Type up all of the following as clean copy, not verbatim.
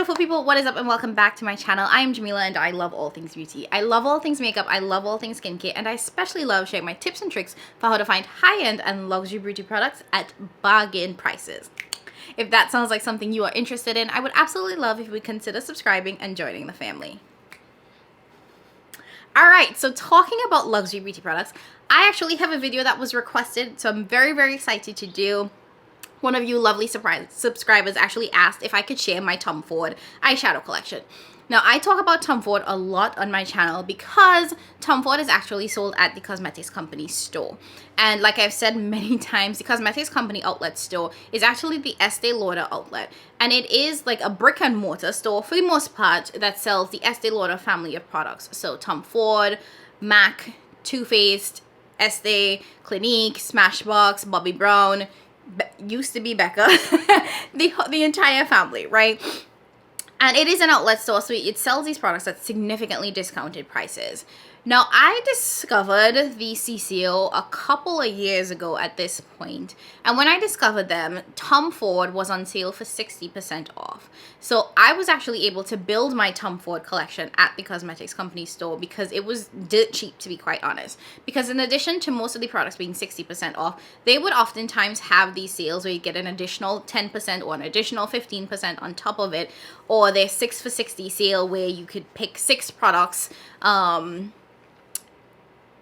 beautiful people, what is up and welcome back to my channel. I am Jamila and I love all things beauty. I love all things makeup, I love all things skincare, and I especially love sharing my tips and tricks for how to find high-end and luxury beauty products at bargain prices. If that sounds like something you are interested in, I would absolutely love if you would consider subscribing and joining the family. Alright, so talking about luxury beauty products, I actually have a video that was requested, so I'm very excited to do. One of you lovely subscribers actually asked if I could share my Tom Ford eyeshadow collection. Now, I talk about Tom Ford a lot on my channel because Tom Ford is actually sold at the cosmetics company store. And like I've said many times, the cosmetics company outlet store is actually the Estee Lauder outlet. And it is like a brick and mortar store for the most part that sells the Estee Lauder family of products. So Tom Ford, MAC, Too Faced, Estee, Clinique, Smashbox, Bobbi Brown, used to be Becca, the entire family, right? And it is an outlet store, so it sells these products at significantly discounted prices. Now, I discovered the CCO a couple of years ago at this point, and when I discovered them, Tom Ford was on sale for 60% off. So I was actually able to build my Tom Ford collection at the cosmetics company store because it was dirt cheap, to be quite honest. Because in addition to most of the products being 60% off, they would oftentimes have these sales where you get an additional 10% or an additional 15% on top of it, or their 6 for 60 sale where you could pick 6 products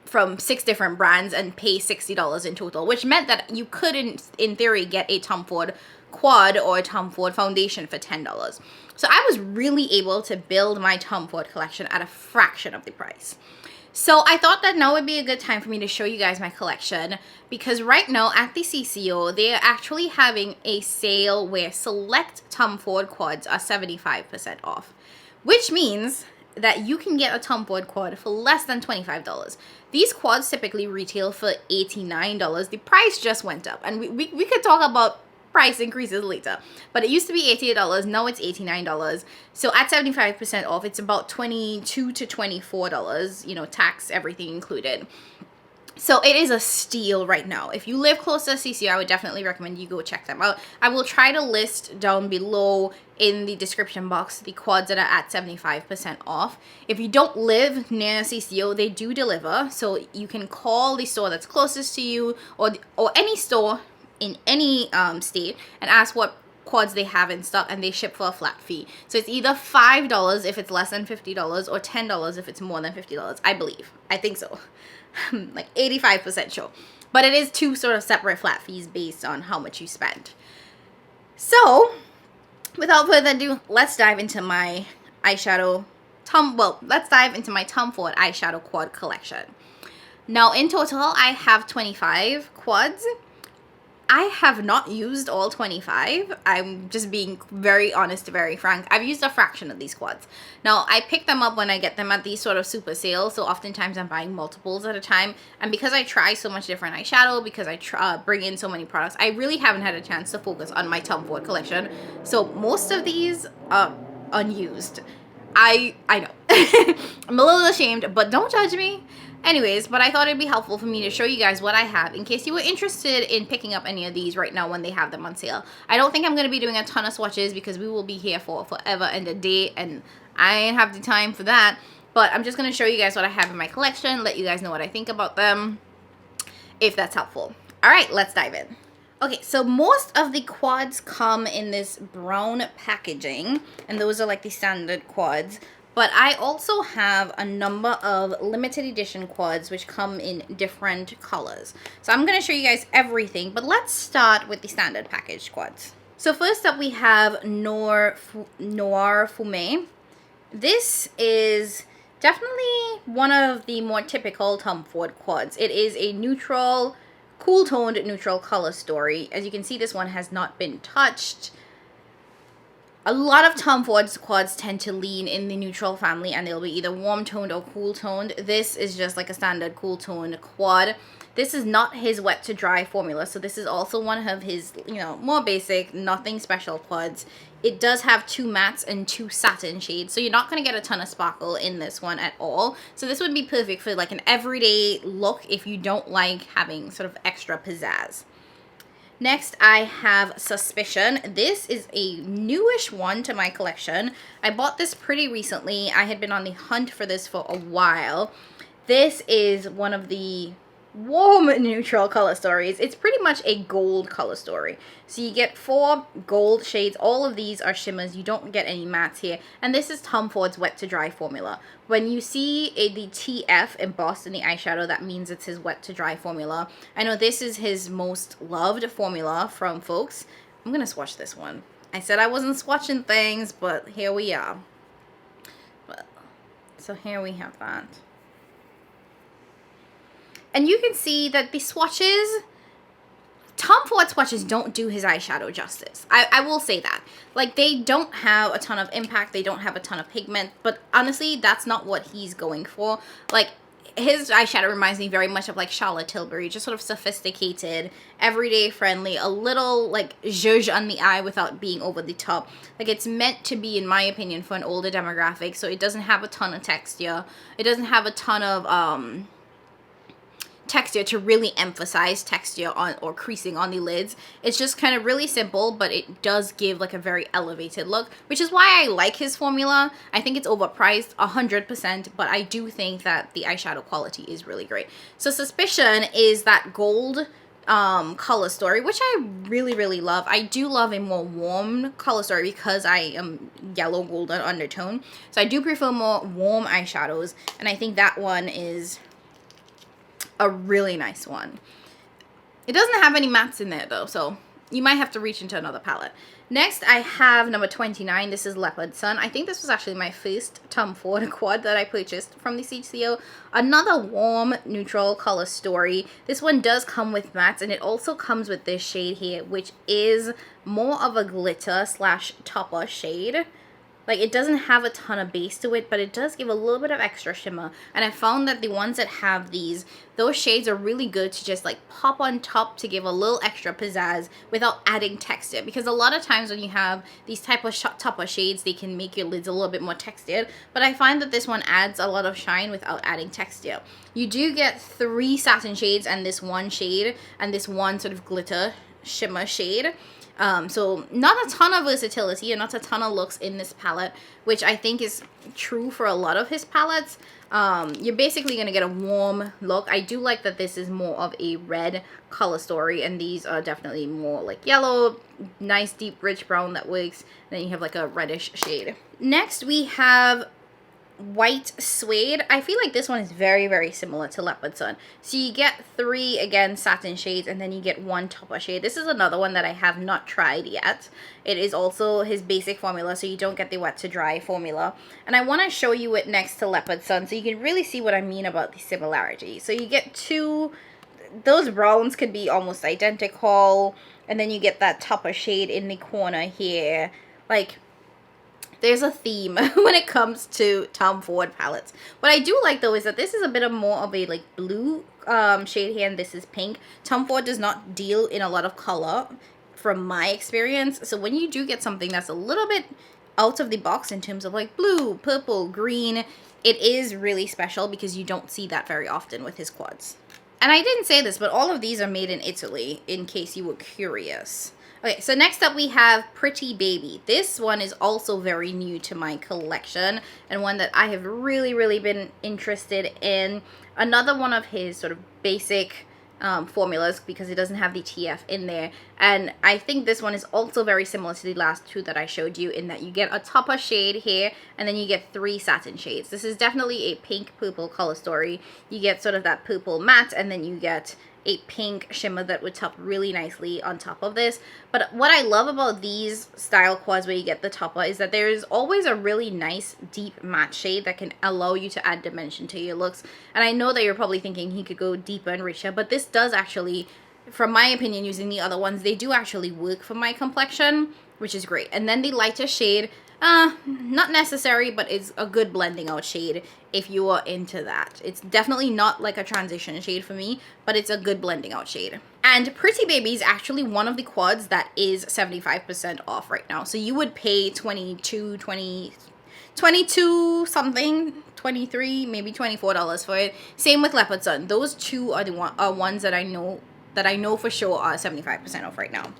from 6 different brands and pay $60 in total, which meant that you couldn't, in theory, get a Tom Ford quad or a Tom Ford foundation for $10. So I was really able to build my Tom Ford collection at a fraction of the price. So I thought that now would be a good time for me to show you guys my collection, because right now at the CCO, they are actually having a sale where select Tom Ford quads are 75% off, which means that you can get a Tom Ford quad for less than $25. These quads typically retail for $89. The price just went up, and we could talk about price increases later, but it used to be $88, now it's $89. So at 75% off, it's about $22 to $24, you know, tax, everything included. So it is a steal right now. If you live close to CCO, I would definitely recommend you go check them out. I will try to list down below in the description box the quads that are at 75% off. If you don't live near CCO, they do deliver. So you can call the store that's closest to you, or any store in any state, and ask what quads they have in stock, and they ship for a flat fee. So it's either $5 if it's less than $50 or $10 if it's more than $50, I believe. I think so. Like 85% sure. But it is 2 sort of separate flat fees based on how much you spend. So without further ado, let's dive into my eyeshadow let's dive into my Tom Ford eyeshadow quad collection. Now in total, I have 25 quads. I have not used all 25. I'm just being very honest, very frank. I've used a fraction of these quads. Now, I pick them up when I get them at these sort of super sales, so oftentimes I'm buying multiples at a time. And because I try so much different eyeshadow, because I bring in so many products, I really haven't had a chance to focus on my Tom Ford collection. So most of these are unused. I know. I'm a little ashamed, but don't judge me. Anyways, but I thought it'd be helpful for me to show you guys what I have in case you were interested in picking up any of these right now when they have them on sale. I don't think I'm going to be doing a ton of swatches because we will be here for forever and a day, and I ain't have the time for that. But I'm just going to show you guys what I have in my collection, let you guys know what I think about them, if that's helpful. Alright, let's dive in. Okay, so most of the quads come in this brown packaging, and those are like the standard quads. But I also have a number of limited edition quads which come in different colors. So I'm going to show you guys everything, but let's start with the standard package quads. So first up we have Noir Fumé. This is definitely one of the more typical Tom Ford quads. It is a neutral, cool-toned neutral color story. As you can see, this one has not been touched. A lot of Tom Ford's quads tend to lean in the neutral family, and they'll be either warm-toned or cool-toned. This is just like a standard cool-toned quad. This is not his wet to dry formula, so this is also one of his, you know, more basic, nothing special quads. It does have 2 mattes and 2 satin shades, so you're not going to get a ton of sparkle in this one at all. So this would be perfect for like an everyday look if you don't like having sort of extra pizzazz. Next, I have Suspicion. This is a newish one to my collection. I bought this pretty recently. I had been on the hunt for this for a while. This is one of the warm neutral color stories. It's pretty much a gold color story. So you get 4 gold shades. All of these are shimmers. You don't get any mattes here. And this is Tom Ford's wet to dry formula. When you see the TF embossed in the eyeshadow, that means it's his wet to dry formula. I know this is his most loved formula from folks. I'm gonna swatch this one. I said I wasn't swatching things, but here we are. So here we have that. And you can see that the swatches, Tom Ford swatches don't do his eyeshadow justice. I will say that. Like, they don't have a ton of impact. They don't have a ton of pigment. But honestly, that's not what he's going for. Like, his eyeshadow reminds me very much of, like, Charlotte Tilbury. Just sort of sophisticated, everyday friendly, a little, like, zhuzh on the eye without being over the top. Like, it's meant to be, in my opinion, for an older demographic. So it doesn't have a ton of texture. It doesn't have a ton of, texture to really emphasize texture on or creasing on the lids. It's just kind of really simple, but it does give like a very elevated look, which is why I like his formula. I think it's overpriced 100%, but I do think that the eyeshadow quality is really great. So Suspicion is that gold color story, which I really love. I do love a more warm color story because I am yellow golden undertone, so I do prefer more warm eyeshadows, and I think that one is a really nice one. It doesn't have any mattes in there though, so you might have to reach into another palette. Next, I have number 29. This is Leopard Sun. I think this was actually my first Tom Ford quad that I purchased from the CCO. Another warm, neutral color story. This one does come with mattes, and it also comes with this shade here, which is more of a glitter slash topper shade. Like, it doesn't have a ton of base to it, but it does give a little bit of extra shimmer. And I found that the ones that have these, those shades are really good to just, like, pop on top to give a little extra pizzazz without adding texture. Because a lot of times when you have these type of topper shades, they can make your lids a little bit more textured. But I find that this one adds a lot of shine without adding texture. You do get 3 satin shades and this one shade, and this one sort of glitter shimmer shade. So not a ton of versatility and not a ton of looks in this palette, which I think is true for a lot of his palettes. You're basically going to get a warm look. I do like that this is more of a red color story, and these are definitely more like yellow, nice deep rich brown that works. Then you have like a reddish shade. Next we have White Suede. I feel like this one is very similar to Leopard Sun. So you get 3, again, satin shades, and then you get 1 topper shade. This is another one that I have not tried yet. It is also his basic formula, so you don't get the wet to dry formula. And I want to show you it next to Leopard Sun so you can really see what I mean about the similarity. So you get 2, those browns could be almost identical, and then you get that topper shade in the corner here. Like, there's a theme when it comes to Tom Ford palettes. What I do like though is that this is a bit of more of a like blue shade here, and this is pink. Tom Ford does not deal in a lot of color from my experience. So when you do get something that's a little bit out of the box in terms of like blue, purple, green, it is really special because you don't see that very often with his quads. And I didn't say this, but all of these are made in Italy, in case you were curious. Okay, so next up we have Pretty Baby. This one is also very new to my collection, and one that I have really been interested in. Another one of his sort of basic formulas, because it doesn't have the TF in there. And I think this one is also very similar to the last 2 that I showed you, in that you get a topper shade here, and then you get 3 satin shades. This is definitely a pink purple color story. You get sort of that purple matte, and then you get a pink shimmer that would top really nicely on top of this. But what I love about these style quads where you get the topper is that there is always a really nice deep matte shade that can allow you to add dimension to your looks. And I know that you're probably thinking he could go deeper and richer, but this does actually, from my opinion, using the other ones, they do actually work for my complexion, which is great. And then the lighter shade, not necessary, but it's a good blending out shade if you are into that. It's definitely not like a transition shade for me, but it's a good blending out shade. And Pretty Baby is actually one of the quads that is 75% off right now. So you would pay 22 something, 23, maybe $24 for it. Same with Leopard Sun. Those 2 are the ones that I know that I know for sure are 75% off right now.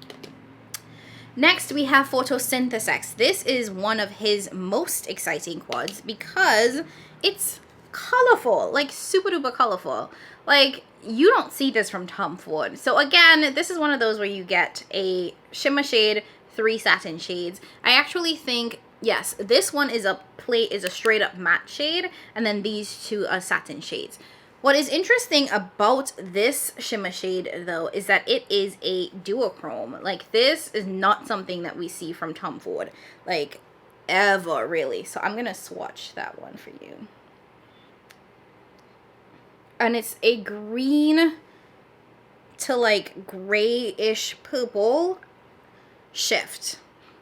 Next, we have Photosynthesis. This is one of his most exciting quads because it's colorful, like super duper colorful. Like, you don't see this from Tom Ford. So again, this is one of those where you get a shimmer shade, 3 satin shades. I actually think, yes, this one is a straight up matte shade, and then these 2 are satin shades. What is interesting about this shimmer shade, though, is that it is a duochrome. Like, this is not something that we see from Tom Ford, like, ever, really. So I'm going to swatch that one for you. And it's a green to, like, grayish purple shift.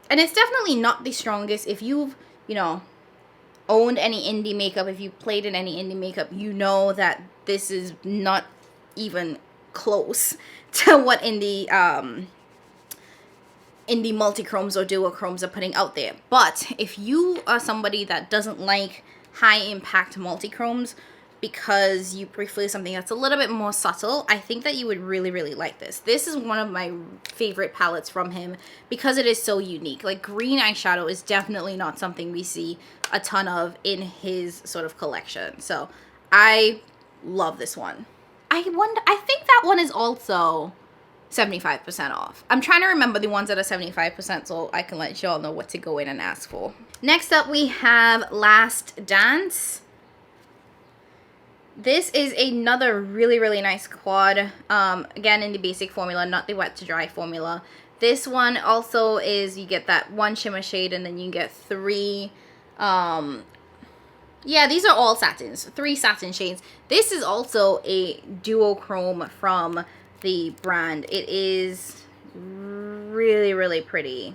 And it's definitely not the strongest. If you've, you know, owned any indie makeup, if you played in any indie makeup, you know that this is not even close to what indie multichromes or duochromes are putting out there. But if you are somebody that doesn't like high impact multichromes because you prefer something that's a little bit more subtle, I think that you would really, really like this. This is one of my favorite palettes from him because it is so unique. Like, green eyeshadow is definitely not something we see a ton of in his sort of collection. So I love this one. I think that one is also 75% off. I'm trying to remember the ones that are 75% so I can let y'all know what to go in and ask for. Next up, we have Last Dance. This is another really, really nice quad. Again, in the basic formula, not the wet to dry formula. This one also is, you get that 1 shimmer shade and then you get 3, yeah, these are all satins, 3 satin shades. This is also a duochrome from the brand. It is really, really pretty.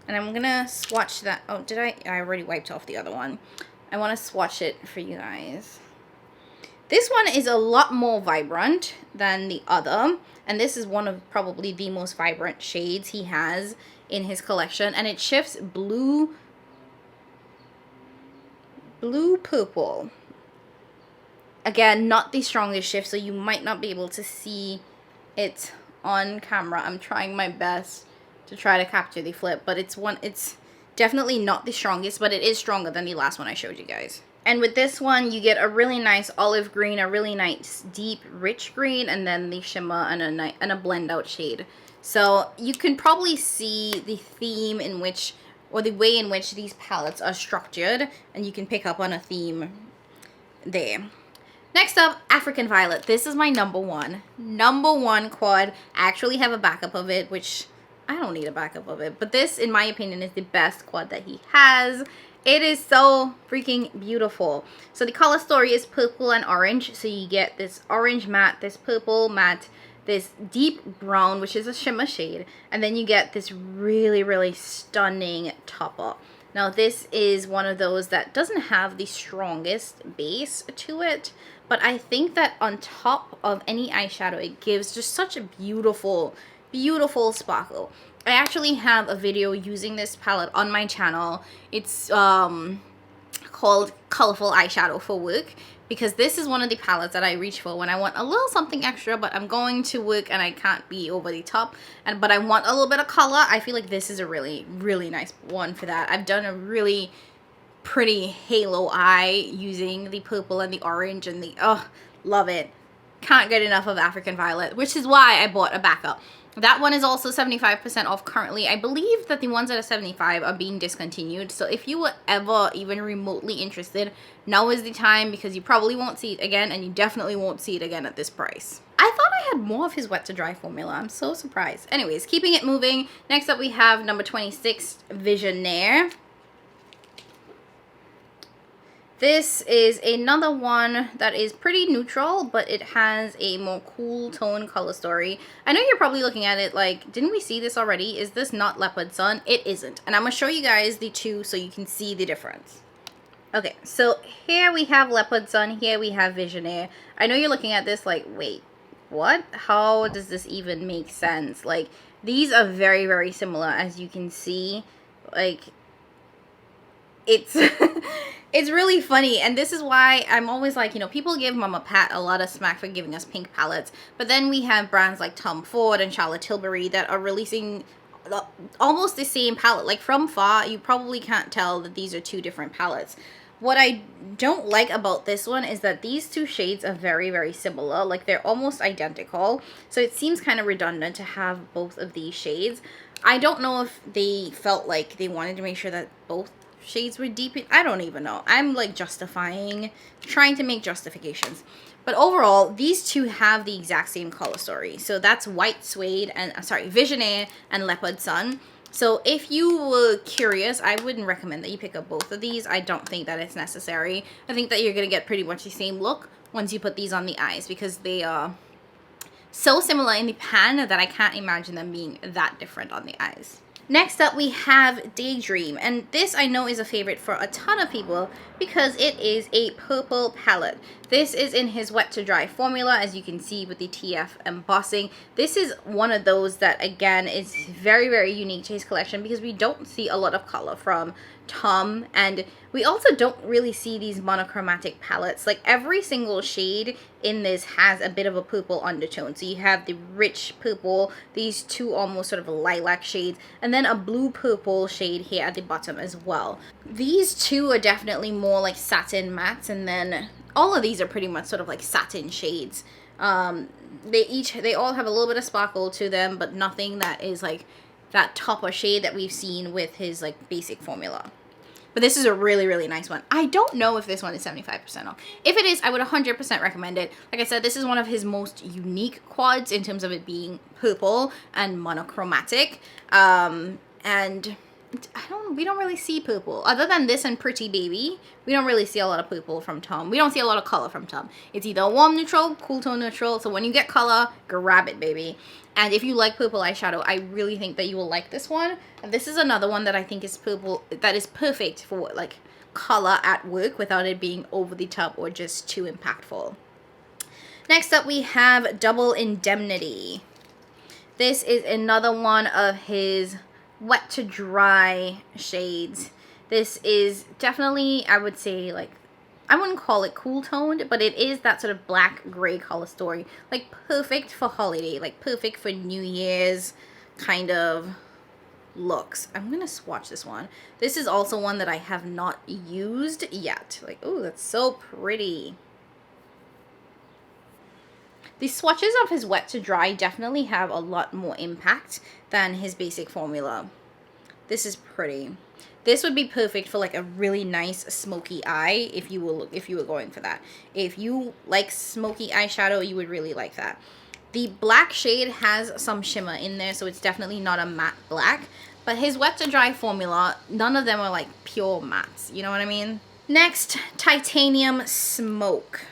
And I'm gonna swatch that. Oh, did I already wiped off the other one. I want to swatch it for you guys. This one is a lot more vibrant than the other, and this is one of probably the most vibrant shades he has in his collection, and it shifts blue purple. Again, not the strongest shift, so you might not be able to see it on camera. I'm trying my best to try to capture the flip, but it's definitely not the strongest, but it is stronger than the last one I showed you guys. And with this one, you get a really nice olive green, a really nice deep rich green, and then the shimmer and a blend out shade. So you can probably see the theme in which, or the way in which these palettes are structured, and you can pick up on a theme there. Next up, African Violet. This is my number one quad. I actually have a backup of it, which I don't need a backup of it, but this, in my opinion, is the best quad that he has. It is so freaking beautiful. So the color story is purple and orange. So you get this orange matte, this purple matte, this deep brown, which is a shimmer shade, and then you get this really, really stunning topper. Now this is one of those that doesn't have the strongest base to it, but I think that on top of any eyeshadow, it gives just such a beautiful, beautiful sparkle. I actually have a video using this palette on my channel. It's called Colorful Eyeshadow for Work, because this is one of the palettes that I reach for when I want a little something extra, but I'm going to work and I can't be over the top, but I want a little bit of color. I feel like this is a really, really nice one for that. I've done a really pretty halo eye using the purple and the orange and the, oh, love it. Can't get enough of African Violet, which is why I bought a backup. That one is also 75% off currently. I believe that the ones that are 75 are being discontinued. So if you were ever even remotely interested, now is the time, because you probably won't see it again, and you definitely won't see it again at this price. I thought I had more of his wet to dry formula. I'm so surprised. Anyways, keeping it moving. Next up we have number 26, Visionaire. This is another one that is pretty neutral, but it has a more cool tone color story. I know you're probably looking at it like, didn't we see this already? Is this not Leopard Sun? It isn't. And I'm going to show you guys the two so you can see the difference. Okay, so here we have Leopard Sun, here we have Visionaire. I know you're looking at this like, wait, what? How does this even make sense? Like, these are very, very similar, as you can see. Like, it's It's really funny, and this is why I'm always like, you know, people give Mama Pat a lot of smack for giving us pink palettes, but then we have brands like Tom Ford and Charlotte Tilbury that are releasing almost the same palette. Like from far, you probably can't tell that these are two different palettes. What I don't like about this one is that these two shades are very, very similar. Like they're almost identical. So it seems kind of redundant to have both of these shades. I don't know if they felt like they wanted to make sure that both shades were deep. I don't even know. I'm like trying to make justifications. But overall, these two have the exact same color story. So that's White Suede and, Visionaire and Leopard Sun. So if you were curious, I wouldn't recommend that you pick up both of these. I don't think that it's necessary. I think that you're going to get pretty much the same look once you put these on the eyes, because they are so similar in the pan that I can't imagine them being that different on the eyes. Next up, we have Daydream, and this I know is a favorite for a ton of people because it is a purple palette. This is in his wet to dry formula, as you can see with the TF embossing. This is one of those that, again, is very, very unique to his collection because we don't see a lot of color from Tom, and we also don't really see these monochromatic palettes. Like every single shade in this has a bit of a purple undertone. So you have the rich purple, these two almost sort of lilac shades, and then a blue purple shade here at the bottom as well. These two are definitely more like satin mattes, and then all of these are pretty much sort of like satin shades. They all have a little bit of sparkle to them, but nothing that is like that topper shade that we've seen with his like basic formula. But this is a really, really nice one. I don't know if this one is 75% off. If it is, I would 100% recommend it. Like I said, this is one of his most unique quads in terms of it being purple and monochromatic. And we don't really see purple. Other than this and Pretty Baby, we don't really see a lot of purple from Tom. We don't see a lot of color from Tom. It's either warm neutral, cool tone neutral. So when you get color, grab it, baby. And if you like purple eyeshadow, I really think that you will like this one. And this is another one that I think is purple, that is perfect for like color at work without it being over the top or just too impactful. Next up, we have Double Indemnity. This is another one of his wet to dry shades. This is definitely, I would say, like, I wouldn't call it cool toned, but it is that sort of black gray color story. Like perfect for holiday, like perfect for New Year's kind of looks. I'm gonna swatch this one. This is also one that I have not used yet. Like, oh, that's so pretty. The swatches of his wet to dry definitely have a lot more impact than his basic formula. This is pretty. This would be perfect for like a really nice smoky eye if you were going for that. If you like smoky eyeshadow, you would really like that. The black shade has some shimmer in there, so it's definitely not a matte black. But his wet to dry formula, none of them are like pure mattes. You know what I mean? Next, Titanium Smoke.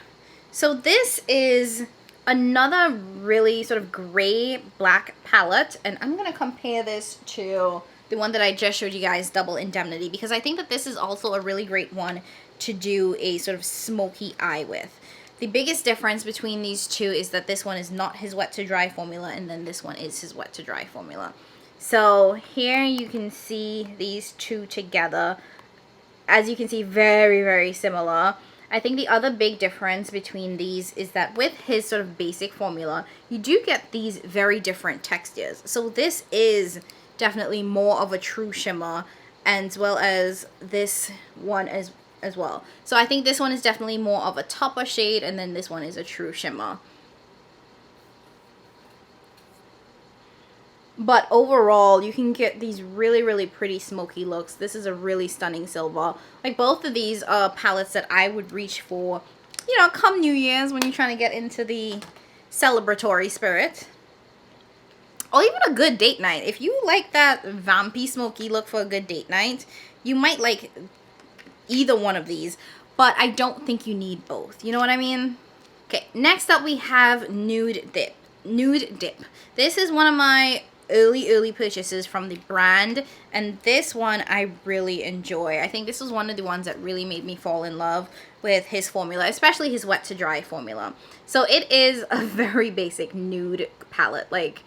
So this is another really sort of gray black palette, and I'm gonna compare this to the one that I just showed you guys, Double Indemnity, because I think that this is also a really great one to do a sort of smoky eye with. The biggest difference between these two is that this one is not his wet to dry formula, and then this one is his wet to dry formula. So here you can see these two together. As you can see, very, very similar. I think the other big difference between these is that with his sort of basic formula, you do get these very different textures. So this is definitely more of a true shimmer, as well as this one as well. So I think this one is definitely more of a topper shade, and then this one is a true shimmer. But overall, you can get these really, really pretty smoky looks. This is a really stunning silver. Like both of these are palettes that I would reach for, you know, come New Year's when you're trying to get into the celebratory spirit. Or even a good date night. If you like that vampy smoky look for a good date night, you might like either one of these. But I don't think you need both. You know what I mean? Okay, next up we have Nude Dip. Nude Dip. This is one of my early purchases from the brand, and this one I really enjoy. I think this was one of the ones that really made me fall in love with his formula, especially his wet to dry formula. So it is a very basic nude palette, like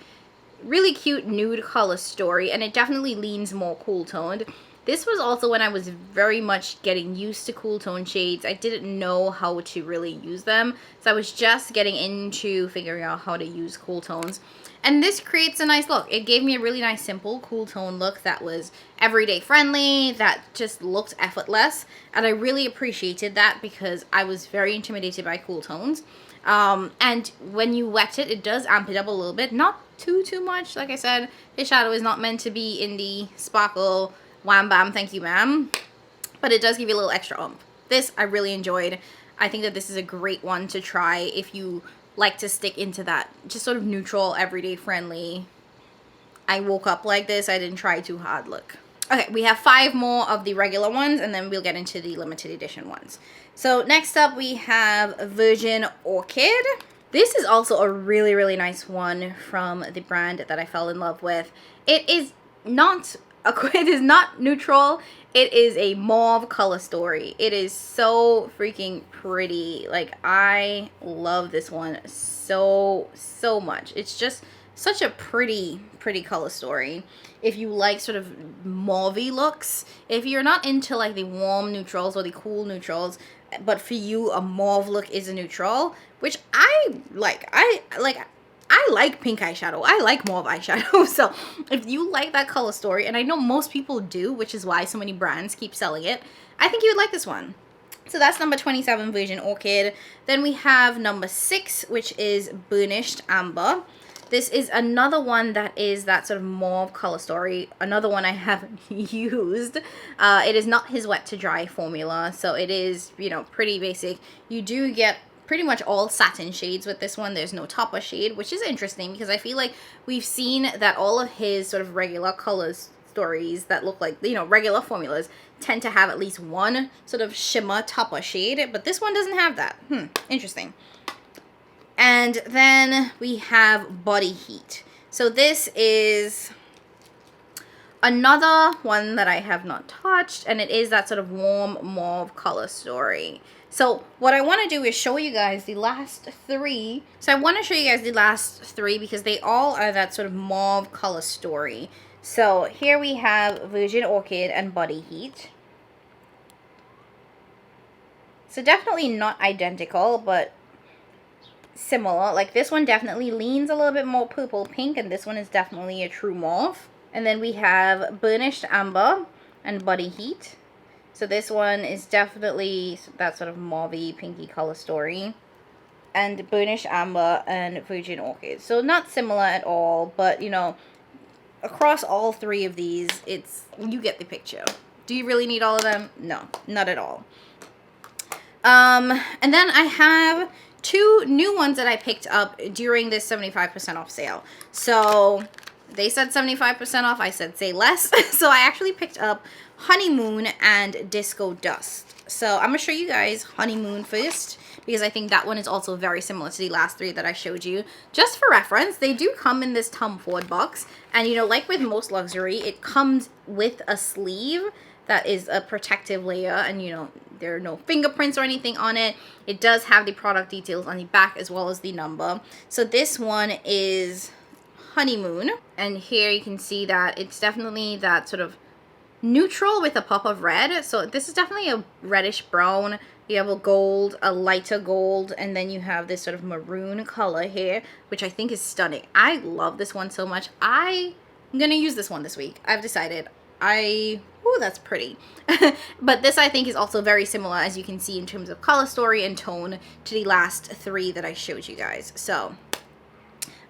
really cute nude color story, and it definitely leans more cool toned. This was also when I was very much getting used to cool tone shades. I didn't know how to really use them, so I was just getting into figuring out how to use cool tones. And this creates a nice look. It gave me a really nice, simple, cool tone look that was everyday friendly, that just looked effortless. And I really appreciated that because I was very intimidated by cool tones. And when you wet it, it does amp it up a little bit. Not too much. Like I said, eyeshadow is not meant to be in the sparkle, wham bam, thank you ma'am. But it does give you a little extra oomph. This I really enjoyed. I think that this is a great one to try if you like to stick into that just sort of neutral, everyday friendly, I woke up like this, I didn't try too hard look. Okay, we have 5 more of the regular ones, and then we'll get into the limited edition ones. So next up we have Virgin Orchid. This is also a really nice one from the brand that I fell in love with. It is not neutral. It is a mauve color story. It is so freaking pretty. Like, I love this one so much. It's just such a pretty color story. If you like sort of mauvey looks, if you're not into like the warm neutrals or the cool neutrals, but for you a mauve look is a neutral, which I like. I like pink eyeshadow. I like mauve eyeshadow. So if you like that color story, and I know most people do, which is why so many brands keep selling it, I think you would like this one. So that's number 27, Virgin Orchid. Then we have number 6, which is Burnished Amber. This is another one that is that sort of mauve color story. Another one I haven't used. It is not his wet to dry formula, so it is, you know, pretty basic. You do get pretty much all satin shades with this one. There's no topper shade, which is interesting because I feel like we've seen that all of his sort of regular colors stories that look like, you know, regular formulas tend to have at least one sort of shimmer topper shade, but this one doesn't have that. Interesting. And then we have Body Heat. So this is another one that I have not touched, and it is that sort of warm mauve color story. So what I want to do is show you guys the last 3. So I want to show you guys the last 3 because they all are that sort of mauve color story. So here we have Virgin Orchid and Body Heat. So definitely not identical, but similar. Like, this one definitely leans a little bit more purple pink, and this one is definitely a true mauve. And then we have Burnished Amber and Body Heat. So this one is definitely that sort of mauvey pinky color story. And Burnished Amber and Virgin Orchid. So not similar at all, but you know, across all 3 of these, it's, you get the picture. Do you really need all of them? No, not at all. And then I have 2 new ones that I picked up during this 75% off sale. So they said 75% off. I said say less. So I actually picked up Honeymoon and Disco Dust. So I'm going to show you guys Honeymoon first, because I think that one is also very similar to the last 3 that I showed you. Just for reference, they do come in this Tom Ford box. And, you know, like with most luxury, it comes with a sleeve that is a protective layer, and, you know, there are no fingerprints or anything on it. It does have the product details on the back as well as the number. So this one is Honeymoon, and here you can see that it's definitely that sort of neutral with a pop of red. So this is definitely a reddish brown. You have a gold, a lighter gold, and then you have this sort of maroon color here, which I think is stunning. I love this one so much. I'm gonna use this one this week. I've decided. Ooh, that's pretty. But this I think is also very similar, as you can see, in terms of color story and tone to the last 3 that I showed you guys. So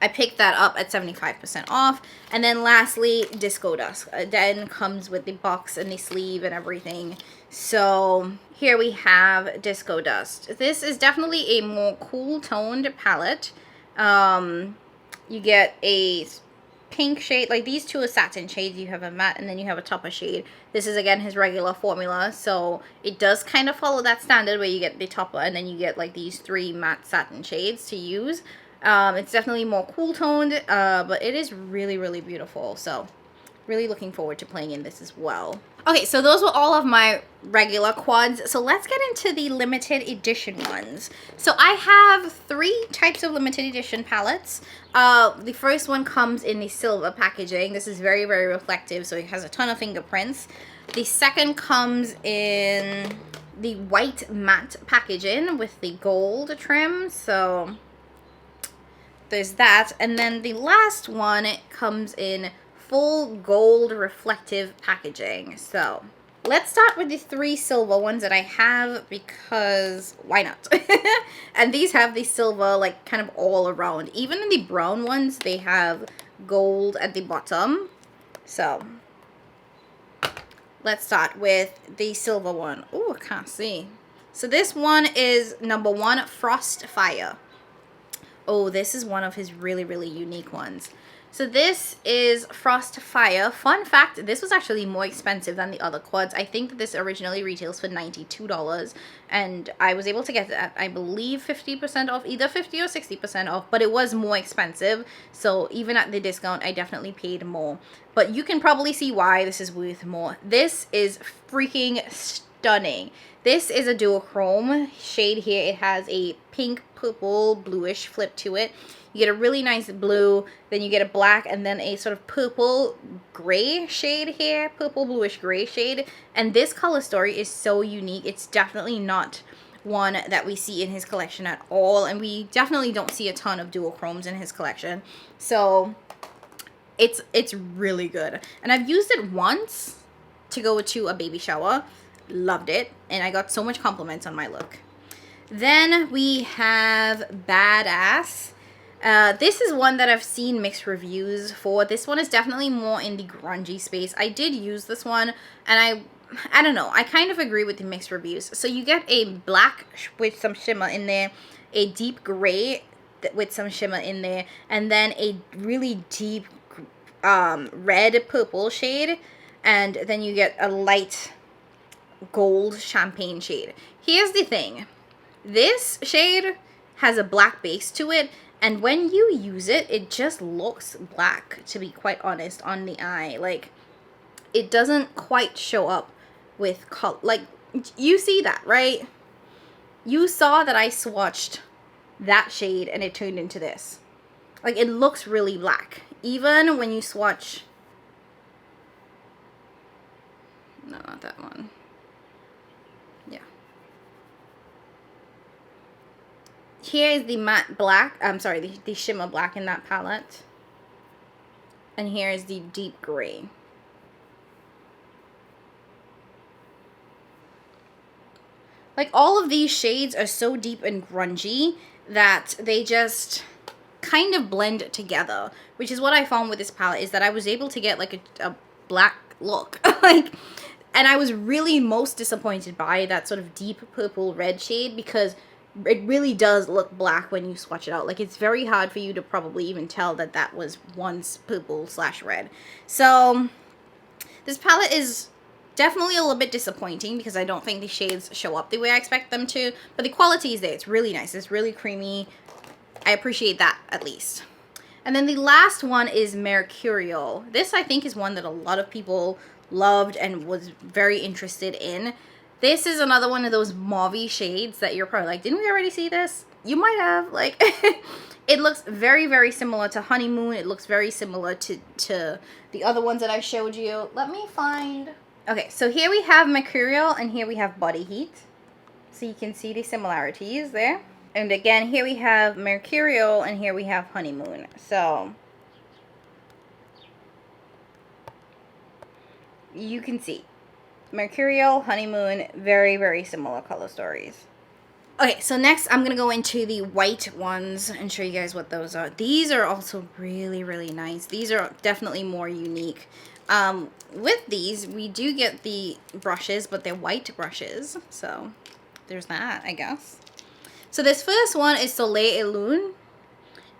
I picked that up at 75% off. And then lastly, Disco Dust. Then comes with the box and the sleeve and everything. So here we have Disco Dust. This is definitely a more cool toned palette. You get a pink shade, like these 2 are satin shades. You have a matte and then you have a topper shade. This is again his regular formula, so it does kind of follow that standard where you get the topper and then you get like these 3 matte satin shades to use. It's definitely more cool toned, but it is really beautiful. So really looking forward to playing in this as well. Okay, so those were all of my regular quads. So let's get into the limited edition ones. So I have 3 types of limited edition palettes. The first one comes in the silver packaging. This is very reflective, so it has a ton of fingerprints. The second comes in the white matte packaging with the gold trim. So there's that. And then the last one, it comes in full gold reflective packaging. So let's start with the 3 silver ones that I have, because why not? And these have the silver like kind of all around. Even in the brown ones, they have gold at the bottom. So let's start with the silver one. Oh, I can't see. So this one is number 1, Frost Fire. Oh, this is one of his really, really unique ones. So this is Frost Fire. Fun fact, this was actually more expensive than the other quads. I think that this originally retails for $92, and I was able to get that, I believe, 50% off, either 50 or 60% off, but it was more expensive. So even at the discount, I definitely paid more. But you can probably see why this is worth more. This is freaking stunning. This is a duochrome shade here. It has a pink, purple, bluish flip to it. You get a really nice blue, then you get a black, and then a sort of purple gray shade here, purple bluish gray shade. And this color story is so unique. It's definitely not one that we see in his collection at all, and we definitely don't see a ton of duochromes in his collection. So it's really good. And I've used it once to go to a baby shower. Loved it, and I got so much compliments on my look. Then we have Badass. This is one that I've seen mixed reviews for. This one is definitely more in the grungy space. I did use this one, and I don't know, I kind of agree with the mixed reviews. So you get a black with some shimmer in there, a deep gray with some shimmer in there, and then a really deep red purple shade, and then you get a light gold champagne shade. Here's the thing. This shade has a black base to it, and when you use it, it just looks black, to be quite honest, on the eye. Like, it doesn't quite show up with color. Like, you see that, right? You saw that I swatched that shade and it turned into this. Like, it looks really black. Even when you swatch... No, not that one. Yeah. Here is the matte black, I'm sorry, the shimmer black in that palette. And here is the deep gray. Like, all of these shades are so deep and grungy that they just kind of blend together, which is what I found with this palette, is that I was able to get like a black look. Like, and I was really most disappointed by that sort of deep purple red shade, because it really does look black when you swatch it out. Like, it's very hard for you to probably even tell that that was once purple/red. So this palette is definitely a little bit disappointing, because I don't think the shades show up the way I expect them to, but the quality is there. It's really nice. It's really creamy. I appreciate that, at least. And then the last one is Mercurial. This, I think, is one that a lot of people loved and was very interested in. This is another one of those mauvey shades that you're probably like, didn't we already see this? You might have. Like, it looks very, very similar to Honeymoon. It looks very similar to the other ones that I showed you. Let me find... Okay, so here we have Mercurial and here we have Body Heat. So you can see the similarities there. And again, here we have Mercurial and here we have Honeymoon. So you can see Mercurial, Honeymoon, very, very similar color stories. Okay, so next I'm going to go into the white ones and show you guys what those are. These are also really, really nice. These are definitely more unique. With these, we do get the brushes, but they're white brushes. So there's that, I guess. So this first one is Soleil et Lune.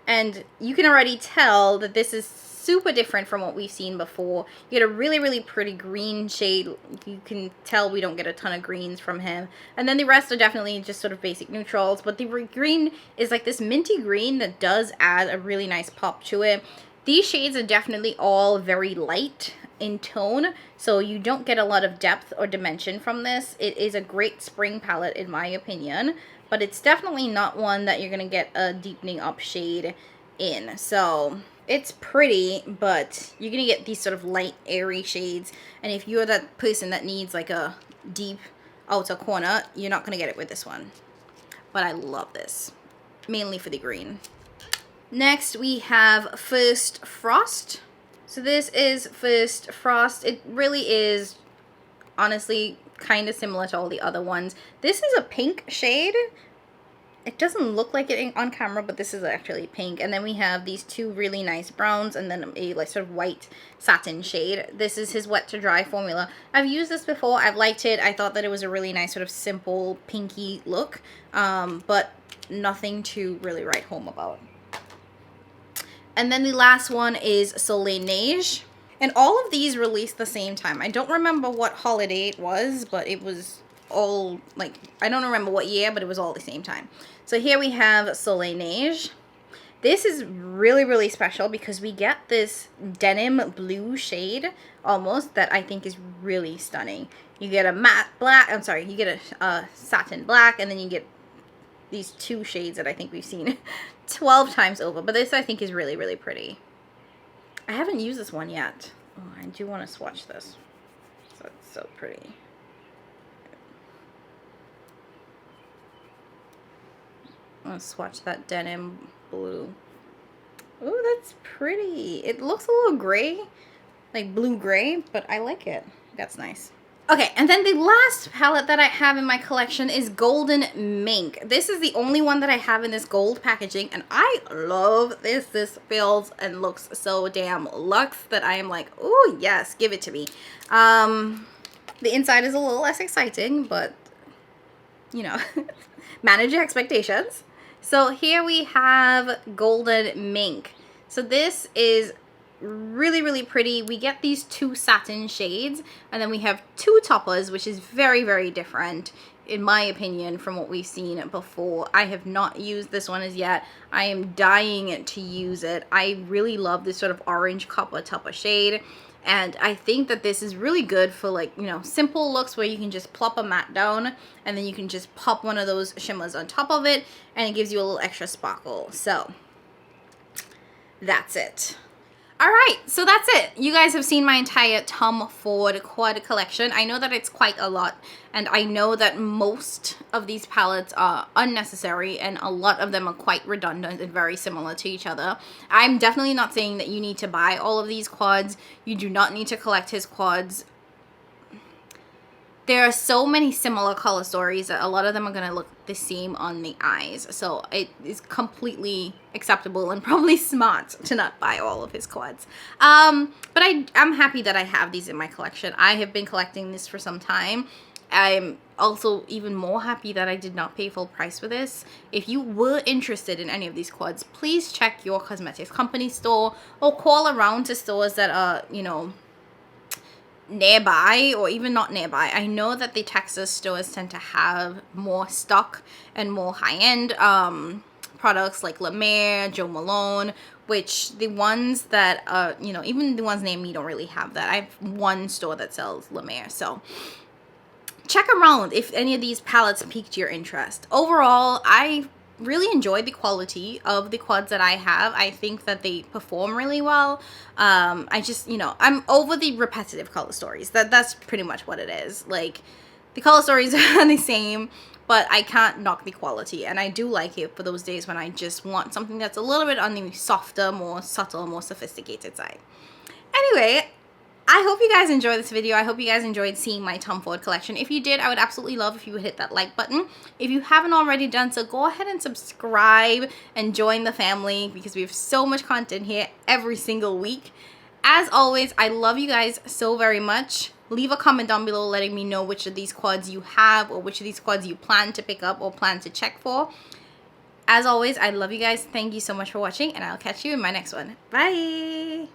And you can already tell that this is super different from what we've seen before. You get a really, really pretty green shade. You can tell we don't get a ton of greens from him. And then the rest are definitely just sort of basic neutrals. But the green is like this minty green that does add a really nice pop to it. These shades are definitely all very light in tone, so you don't get a lot of depth or dimension from this. It is a great spring palette in my opinion, but it's definitely not one that you're going to get a deepening up shade in. So it's pretty, but you're gonna get these sort of light, airy shades. And if you're that person that needs like a deep outer corner, you're not gonna get it with this one. But I love this, mainly for the green. Next, we have First Frost. So this is First Frost. It really is, honestly, kind of similar to all the other ones. This is a pink shade. It doesn't look like it on camera, but this is actually pink. And then we have these two really nice browns and then a like sort of white satin shade. This is his wet to dry formula. I've used this before. I've liked it. I thought that it was a really nice sort of simple pinky look, but nothing to really write home about. And then the last one is Soleil Neige. And all of these released the same time. I don't remember what holiday it was, but it was all, like, I don't remember what year, but it was all the same time. So here we have Soleil Neige. This is really, really special because we get this denim blue shade almost that I think is really stunning. You get a matte black, I'm sorry, you get a satin black, and then you get these two shades that I think we've seen 12 times over. But this I think is really, really pretty. I haven't used this one yet. Oh, I do want to swatch this. So it's so pretty. I'm going to swatch that denim blue. Oh, that's pretty. It looks a little gray, like blue-gray, but I like it. That's nice. Okay, and then the last palette that I have in my collection is Golden Mink. This is the only one that I have in this gold packaging, and I love this. This feels and looks so damn luxe that I am like, oh yes, give it to me. The inside is a little less exciting, but you know, manage your expectations. So here we have Golden Mink. So this is really, really pretty. We get these two satin shades, and then we have two toppers, which is very, very different in my opinion from what we've seen before. I have not used this one as yet. I am dying to use it. I really love this sort of orange copper topper shade, and I think that this is really good for, like, you know, simple looks where you can just plop a matte down and then you can just pop one of those shimmers on top of it and it gives you a little extra sparkle. So that's it. All right, so that's it. You guys have seen my entire Tom Ford quad collection. I know that it's quite a lot, and I know that most of these palettes are unnecessary, and a lot of them are quite redundant and very similar to each other. I'm definitely not saying that you need to buy all of these quads. You do not need to collect his quads. There are so many similar color stories that a lot of them are going to look the same on the eyes. So it is completely acceptable and probably smart to not buy all of his quads. But I'm happy that I have these in my collection. I have been collecting this for some time. I'm also even more happy that I did not pay full price for this. If you were interested in any of these quads, please check your cosmetics company store or call around to stores that are, you know, nearby or even not nearby. I know that the Texas stores tend to have more stock and more high-end products like La Mer, Jo Malone, which the ones that you know, even the ones near me don't really have that. I have one store that sells La Mer, so check around if any of these palettes piqued your interest. Overall, I really enjoyed the quality of the quads that I have. I think that they perform really well. I just, you know, I'm over the repetitive color stories. That's pretty much what it is. Like, the color stories are the same, but I can't knock the quality, and I do like it for those days when I just want something that's a little bit on the softer, more subtle, more sophisticated side. Anyway, I hope you guys enjoyed this video. I hope you guys enjoyed seeing my Tom Ford collection. If you did, I would absolutely love if you would hit that like button. If you haven't already done so, go ahead and subscribe and join the family because we have so much content here every single week. As always, I love you guys so very much. Leave a comment down below letting me know which of these quads you have or which of these quads you plan to pick up or plan to check for. As always, I love you guys. Thank you so much for watching, and I'll catch you in my next one. Bye!